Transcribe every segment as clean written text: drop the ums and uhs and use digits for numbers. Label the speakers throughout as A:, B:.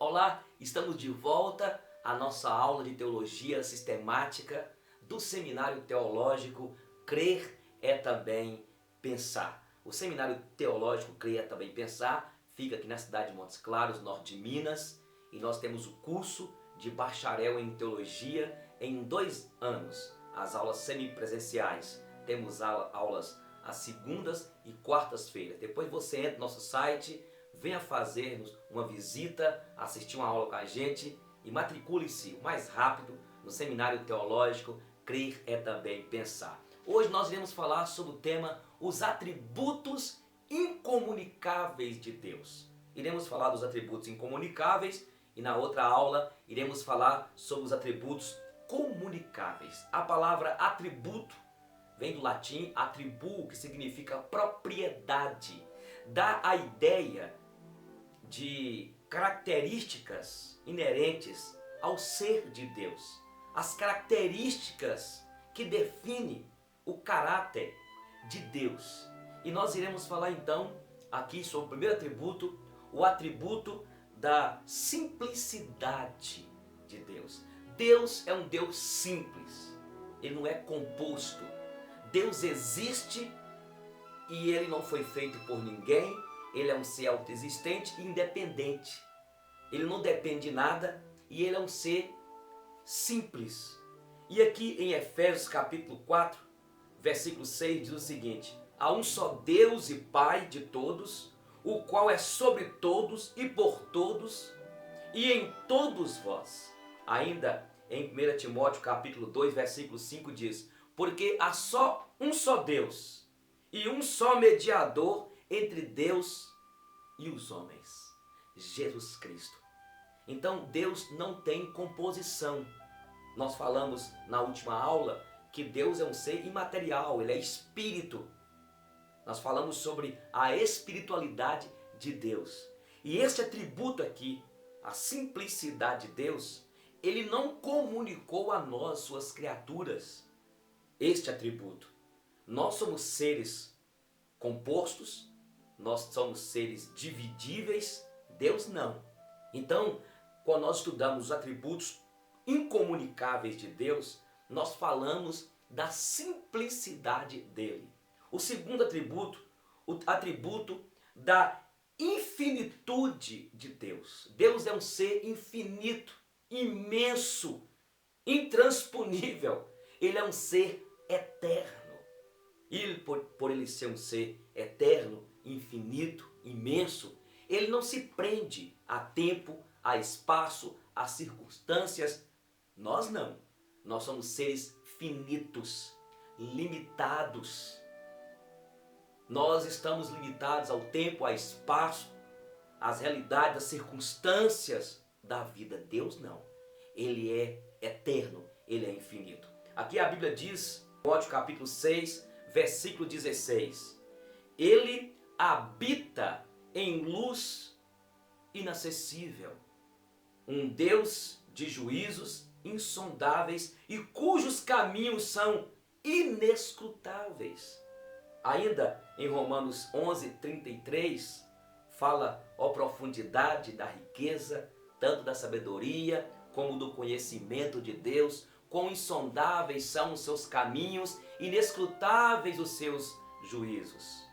A: Olá, estamos de volta à nossa aula de teologia sistemática do Seminário Teológico Crer é Também Pensar. O Seminário Teológico Crer é Também Pensar fica aqui na cidade de Montes Claros, norte de Minas, e nós temos o curso de bacharel em teologia em 2 anos. As aulas semipresenciais, temos aulas às segundas e quartas-feiras. Depois você entra no nosso site, venha fazer-nos uma visita, assistir uma aula com a gente e matricule-se o mais rápido no Seminário Teológico Crer é Também Pensar. Hoje nós iremos falar sobre o tema os atributos incomunicáveis de Deus. Iremos falar dos atributos incomunicáveis e na outra aula iremos falar sobre os atributos comunicáveis. A palavra atributo vem do latim attribuo, que significa propriedade. Dá a ideia de características inerentes ao ser de Deus. As características que definem o caráter de Deus. E nós iremos falar então aqui sobre o primeiro atributo, o atributo da simplicidade de Deus. Deus é um Deus simples, ele não é composto. Deus existe e ele não foi feito por ninguém. Ele é um ser autoexistente e independente. Ele não depende de nada e ele é um ser simples. E aqui em Efésios capítulo 4, versículo 6 diz o seguinte: há um só Deus e Pai de todos, o qual é sobre todos e por todos e em todos vós. Ainda em 1 Timóteo capítulo 2, versículo 5 diz: porque há só um só Deus e um só mediador entre Deus e os homens, Jesus Cristo. Então Deus não tem composição. Nós falamos na última aula que Deus é um ser imaterial, ele é espírito. Nós falamos sobre a espiritualidade de Deus. E este atributo aqui, a simplicidade de Deus, ele não comunicou a nós, suas criaturas, este atributo. Nós somos seres compostos, nós somos seres dividíveis, Deus não. Então, quando nós estudamos os atributos incomunicáveis de Deus, nós falamos da simplicidade dele. O segundo atributo, o atributo da infinitude de Deus. Deus é um ser infinito, imenso, intransponível. Ele é um ser eterno. E por ele ser um ser eterno, infinito, imenso, ele não se prende a tempo, a espaço, a circunstâncias. Nós não. Nós somos seres finitos, limitados. Nós estamos limitados ao tempo, ao espaço, às realidades, às circunstâncias da vida. Deus não. Ele é eterno, ele é infinito. Aqui a Bíblia diz, Timóteo capítulo 6, versículo 16. Ele habita em luz inacessível, um Deus de juízos insondáveis e cujos caminhos são inescrutáveis. Ainda em Romanos 11, 33, fala a profundidade da riqueza, tanto da sabedoria como do conhecimento de Deus, quão insondáveis são os seus caminhos, inescrutáveis os seus juízos.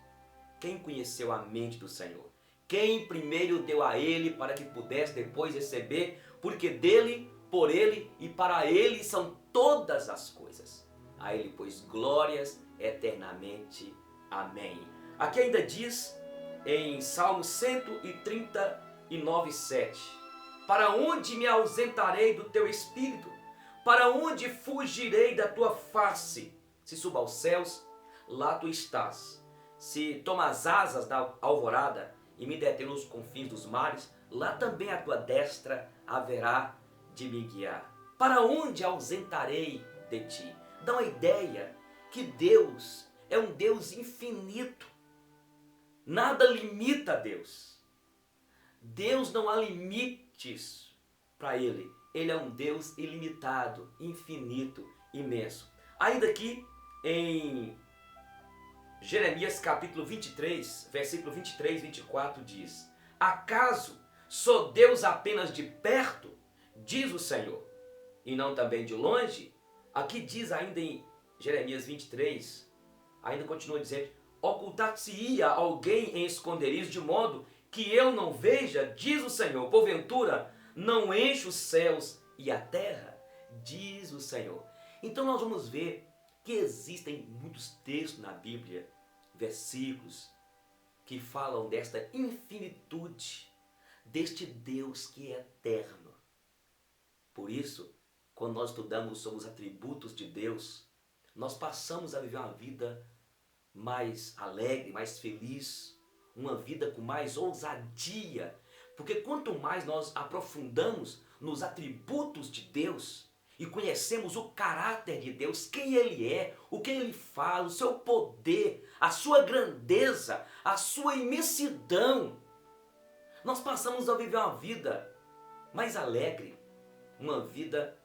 A: Quem conheceu a mente do Senhor? Quem primeiro deu a ele para que pudesse depois receber? Porque dele, por ele e para ele são todas as coisas. A ele, pois, glórias eternamente. Amém. Aqui ainda diz em Salmo 139, 7: para onde me ausentarei do teu espírito? Para onde fugirei da tua face? Se subo aos céus, lá tu estás. Se tomo as asas da alvorada e me deter nos confins dos mares, lá também a tua destra haverá de me guiar. Para onde ausentarei de ti? Dá uma ideia que Deus é um Deus infinito. Nada limita a Deus. Deus não há limites para ele. Ele é um Deus ilimitado, infinito, imenso. Ainda aqui em Jeremias capítulo 23, versículo 23 e 24 diz: acaso Sou Deus apenas de perto, diz o Senhor, e não também de longe? Aqui diz ainda em Jeremias 23, ainda continua dizendo, ocultar-se-ia alguém em esconderijo de modo que eu não veja, diz o Senhor, porventura não enche os céus e a terra, diz o Senhor. Então nós vamos ver que existem muitos textos na Bíblia, versículos, que falam desta infinitude, deste Deus que é eterno. Por isso, quando nós estudamos sobre os atributos de Deus, nós passamos a viver uma vida mais alegre, mais feliz, uma vida com mais ousadia, porque quanto mais nós aprofundamos nos atributos de Deus e conhecemos o caráter de Deus, quem Ele é, o que Ele faz, o seu poder, a sua grandeza, a sua imensidão, nós passamos a viver uma vida mais alegre, uma vida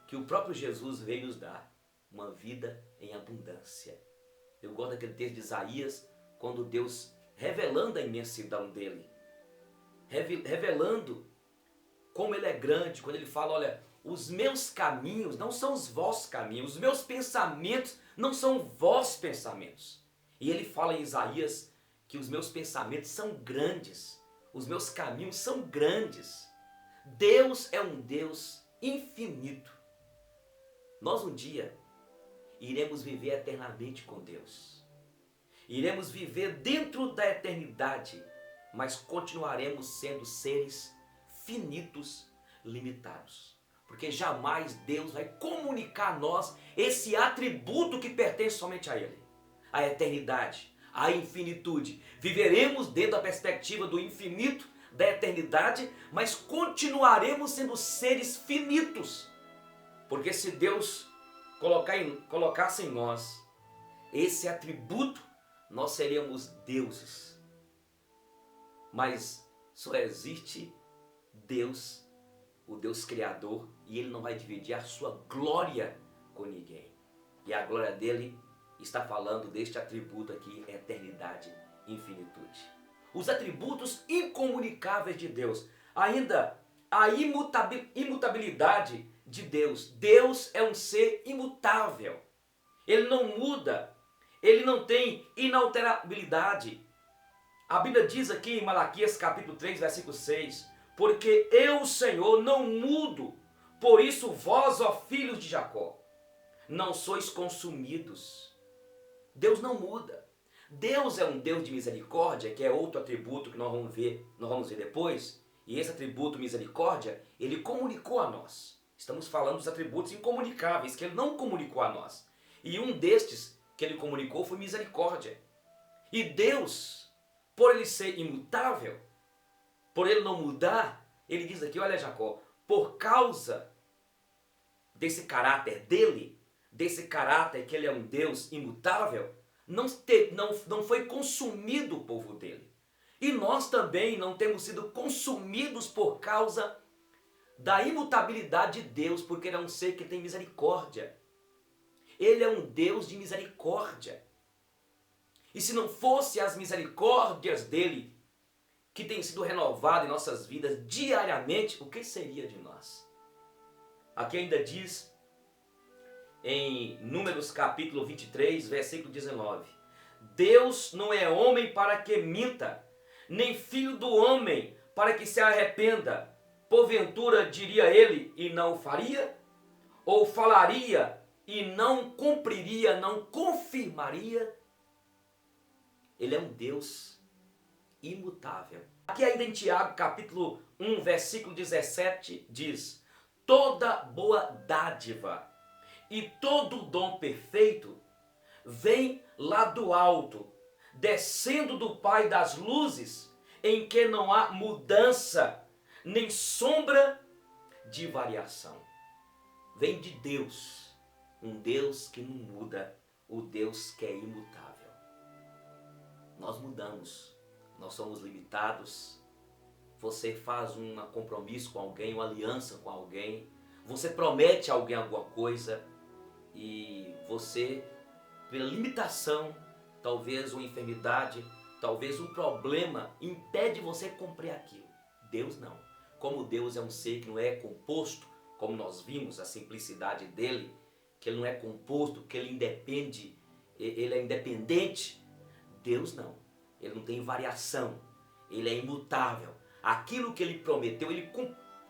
A: que o próprio Jesus veio nos dar, uma vida em abundância. Eu gosto daquele texto de Isaías, quando Deus, revelando a imensidão dele, revelando como ele é grande, quando ele fala, olha, os meus caminhos não são os vossos caminhos, os meus pensamentos não são vossos pensamentos. E ele fala em Isaías que os meus pensamentos são grandes, os meus caminhos são grandes. Deus é um Deus infinito. Nós um dia iremos viver eternamente com Deus. Iremos viver dentro da eternidade, mas continuaremos sendo seres finitos, limitados. Porque jamais Deus vai comunicar a nós esse atributo que pertence somente a Ele. A eternidade, a infinitude. Viveremos dentro da perspectiva do infinito, da eternidade, mas continuaremos sendo seres finitos. Porque se Deus colocasse em nós esse atributo, nós seríamos deuses. Mas só existe Deus, o Deus Criador, e Ele não vai dividir a sua glória com ninguém. E a glória dele está falando deste atributo aqui, eternidade, infinitude. Os atributos incomunicáveis de Deus. Ainda a imutabilidade de Deus. Deus é um ser imutável. Ele não muda. Ele não tem inalterabilidade. A Bíblia diz aqui em Malaquias capítulo 3, versículo 6, porque eu, Senhor, não mudo, por isso vós, ó filhos de Jacó, não sois consumidos. Deus não muda. Deus é um Deus de misericórdia, que é outro atributo que nós vamos ver depois. E esse atributo misericórdia, ele comunicou a nós. Estamos falando dos atributos incomunicáveis, que ele não comunicou a nós. E um destes que ele comunicou foi misericórdia. E Deus, por ele ser imutável, por ele não mudar, ele diz aqui, olha Jacó, por causa desse caráter dele, desse caráter que ele é um Deus imutável, não foi consumido o povo dele. E nós também não temos sido consumidos por causa da imutabilidade de Deus, porque ele é um ser que tem misericórdia. Ele é um Deus de misericórdia. E se não fosse as misericórdias dele, que tem sido renovado em nossas vidas diariamente, o que seria de nós? Aqui ainda diz em Números capítulo 23, versículo 19, Deus não é homem para que minta, nem filho do homem para que se arrependa. Porventura diria ele e não faria? Ou falaria e não cumpriria, não confirmaria? Ele é um Deus imutável. Aqui ainda em Tiago, capítulo 1, versículo 17, diz, toda boa dádiva e todo dom perfeito vem lá do alto, descendo do Pai das luzes, em que não há mudança, nem sombra de variação. Vem de Deus, um Deus que não muda, o Deus que é imutável. Nós mudamos, nós somos limitados. Você faz um compromisso com alguém, uma aliança com alguém, você promete a alguém alguma coisa e você, pela limitação, talvez uma enfermidade, talvez um problema, impede você cumprir aquilo. Deus não. Como Deus é um ser que não é composto, como nós vimos a simplicidade dele, que ele não é composto, que ele independe, ele é independente. Deus não. Ele não tem variação. Ele é imutável. Aquilo que ele prometeu, ele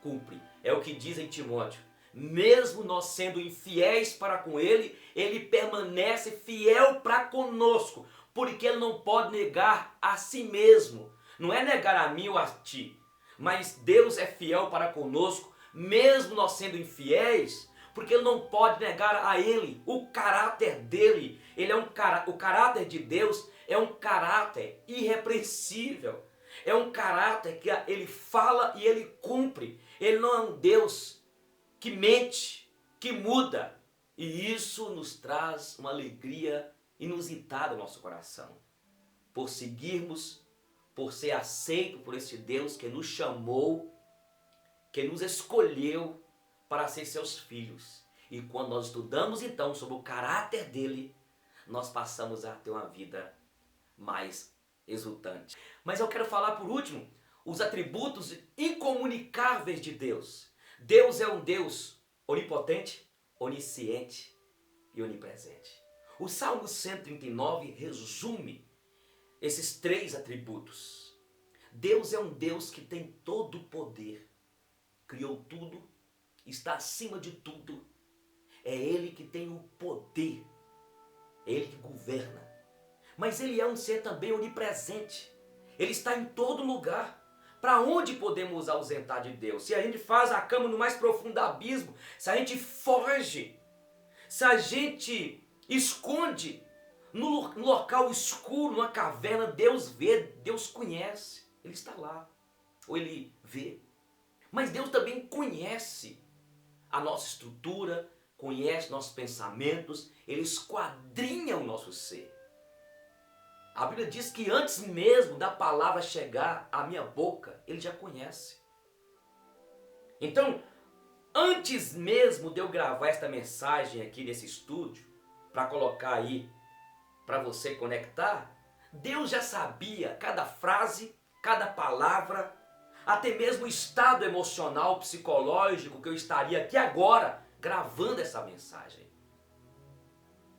A: cumpre. É o que diz em Timóteo. Mesmo nós sendo infiéis para com ele, ele permanece fiel para conosco, porque ele não pode negar a si mesmo. Não é negar a mim ou a ti, mas Deus é fiel para conosco, mesmo nós sendo infiéis, porque ele não pode negar a ele, o caráter dele. Ele é o caráter de Deus é um caráter irrepreensível. É um caráter que ele fala e ele cumpre. Ele não é um Deus que mente, que muda. E isso nos traz uma alegria inusitada ao nosso coração. Por seguirmos, por ser aceito por esse Deus que nos chamou, que nos escolheu para ser seus filhos. E quando nós estudamos então sobre o caráter dele, nós passamos a ter uma vida mais exultante. Mas eu quero falar por último os atributos incomunicáveis de Deus. Deus é um Deus onipotente, onisciente e onipresente. O Salmo 139 resume esses três atributos. Deus é um Deus que tem todo o poder, criou tudo, está acima de tudo. É Ele que tem o poder, é Ele que governa. Mas Ele é um ser também onipresente. Ele está em todo lugar. Para onde podemos ausentar de Deus? Se a gente faz a cama no mais profundo abismo, se a gente foge, se a gente esconde no local escuro, numa caverna, Deus vê, Deus conhece. Ele está lá, ou Ele vê. Mas Deus também conhece a nossa estrutura, conhece nossos pensamentos, Ele esquadrinha o nosso ser. A Bíblia diz que antes mesmo da palavra chegar à minha boca, Ele já conhece. Então, antes mesmo de eu gravar esta mensagem aqui nesse estúdio, para colocar aí, para você conectar, Deus já sabia cada frase, cada palavra, até mesmo o estado emocional, psicológico que eu estaria aqui agora gravando essa mensagem.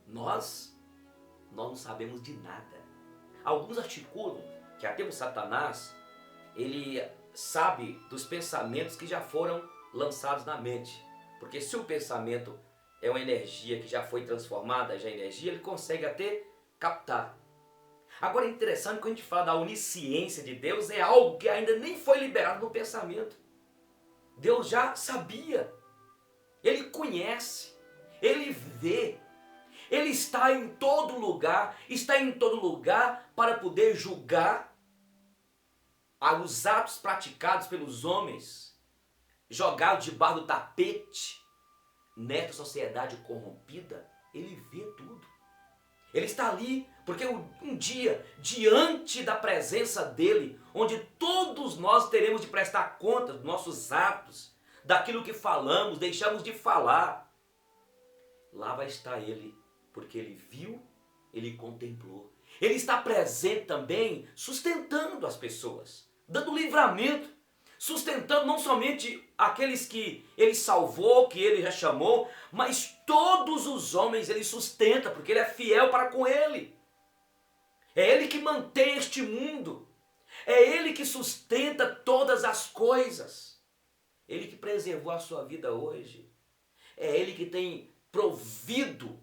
A: Nós não sabemos de nada. Alguns articulam que até o Satanás, ele sabe dos pensamentos que já foram lançados na mente. Porque se o pensamento é uma energia que já foi transformada, já é energia, ele consegue até captar. Agora é interessante que quando a gente fala da onisciência de Deus, é algo que ainda nem foi liberado no pensamento. Deus já sabia, Ele conhece, Ele vê, Ele está em todo lugar para poder julgar os atos praticados pelos homens, jogados debaixo do tapete, nesta sociedade corrompida. Ele vê tudo. Ele está ali porque um dia, diante da presença dele, onde todos nós teremos de prestar conta dos nossos atos, daquilo que falamos, deixamos de falar, lá vai estar ele, porque ele viu, ele contemplou. Ele está presente também, sustentando as pessoas, dando livramento, sustentando não somente aqueles que ele salvou, que ele já chamou, mas todos os homens ele sustenta, porque ele é fiel para com ele. É ele que mantém este mundo, é ele que sustenta todas as coisas, ele que preservou a sua vida hoje, é ele que tem provido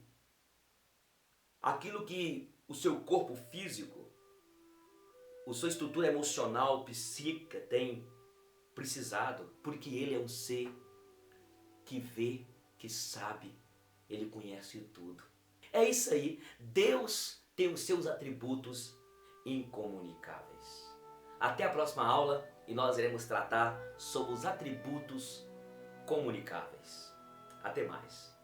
A: aquilo que o seu corpo físico, a sua estrutura emocional, psíquica tem precisado, porque ele é um ser que vê, que sabe, ele conhece tudo. É isso aí, Deus tem os seus atributos incomunicáveis. Até a próxima aula e nós iremos tratar sobre os atributos comunicáveis. Até mais.